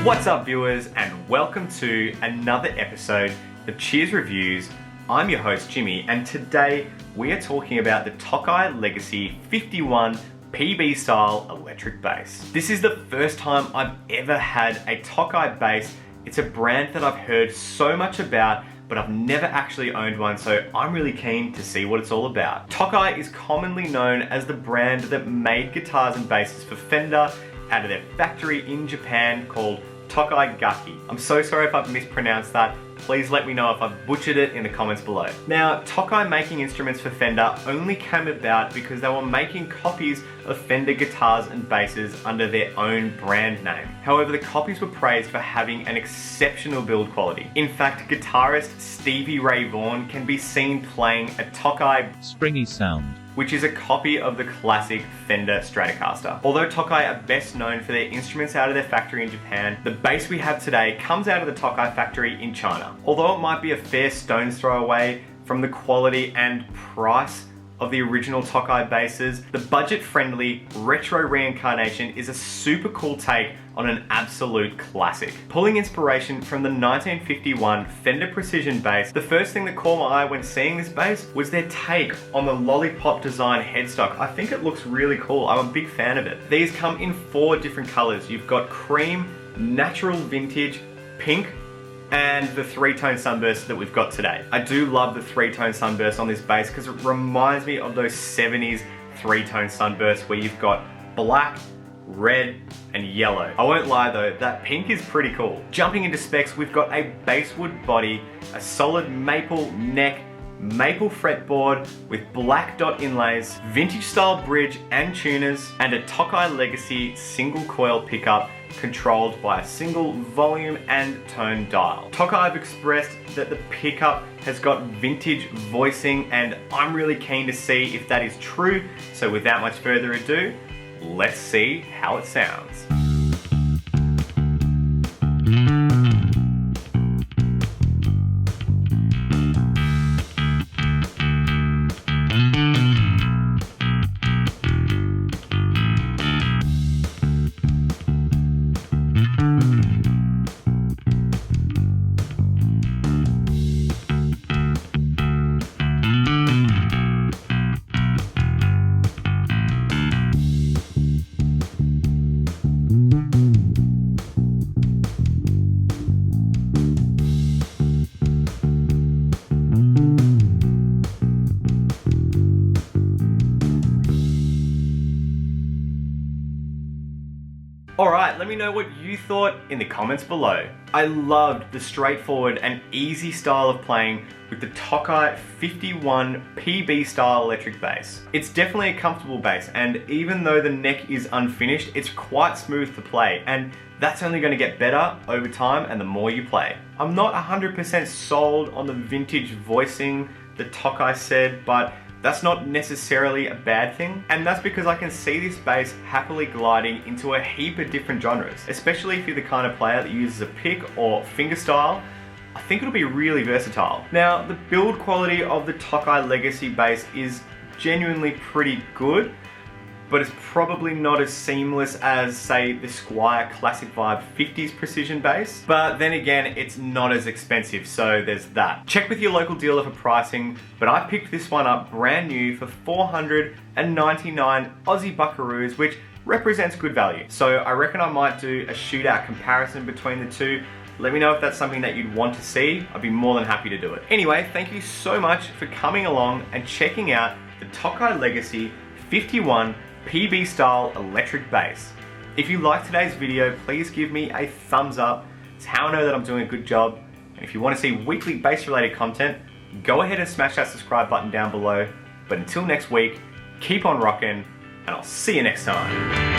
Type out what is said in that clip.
What's up, viewers, and welcome to another episode of Cheers Reviews. I'm your host, Jimmy, and today we are talking about the Tokai Legacy 51 PB style electric bass. This is the first time I've ever had a Tokai bass. It's a brand that I've heard so much about, but I've never actually owned one, so I'm really keen to see what it's all about. Tokai is commonly known as the brand that made guitars and basses for Fender out of their factory in Japan called Tokai Legacy. I'm so sorry if I've mispronounced that. Please let me know if I've butchered it in the comments below. Now, Tokai making instruments for Fender only came about because they were making copies of Fender guitars and basses under their own brand name. However, the copies were praised for having an exceptional build quality. In fact, guitarist Stevie Ray Vaughan can be seen playing a Tokai Springy Sound, which is a copy of the classic Fender Stratocaster. Although Tokai are best known for their instruments out of their factory in Japan, the bass we have today comes out of the Tokai factory in China. Although it might be a fair stone's throw away from the quality and price of the original Tokai basses, the budget-friendly retro reincarnation is a super cool take on an absolute classic. Pulling inspiration from the 1951 Fender Precision bass, the first thing that caught my eye when seeing this bass was their take on the lollipop design headstock. I think it looks really cool. I'm a big fan of it. These come in 4 different colors. You've got cream, natural vintage, pink, and the 3-tone sunburst that we've got today. I do love the 3-tone sunburst on this bass because it reminds me of those 70s 3-tone sunbursts where you've got black, red, and yellow. I won't lie though, that pink is pretty cool. Jumping into specs, we've got a basswood body, a solid maple neck, maple fretboard with black dot inlays, vintage style bridge and tuners, and a Tokai Legacy single coil pickup controlled by a single volume and tone dial. Tokai have expressed that the pickup has got vintage voicing, and I'm really keen to see if that is true. So without much further ado, let's see how it sounds. Alright, let me know what you thought in the comments below. I loved the straightforward and easy style of playing with the Tokai 51 PB style electric bass. It's definitely a comfortable bass, and even though the neck is unfinished, it's quite smooth to play, and that's only going to get better over time and the more you play. I'm not 100% sold on the vintage voicing that Tokai said, but that's not necessarily a bad thing, and that's because I can see this bass happily gliding into a heap of different genres, especially if you're the kind of player that uses a pick or fingerstyle. I think it'll be really versatile. Now, the build quality of the Tokai Legacy bass is genuinely pretty good, but it's probably not as seamless as, say, the Squier Classic Vibe 50s precision bass. But then again, it's not as expensive, so there's that. Check with your local dealer for pricing, but I picked this one up brand new for 499 Aussie buckaroos, which represents good value. So I reckon I might do a shootout comparison between the two. Let me know if that's something that you'd want to see. I'd be more than happy to do it. Anyway, thank you so much for coming along and checking out the Tokai Legacy 51 PB style electric bass. If you liked today's video, please give me a thumbs up. It's how I know that I'm doing a good job. And if you want to see weekly bass related content, go ahead and smash that subscribe button down below. But until next week, keep on rocking, and I'll see you next time.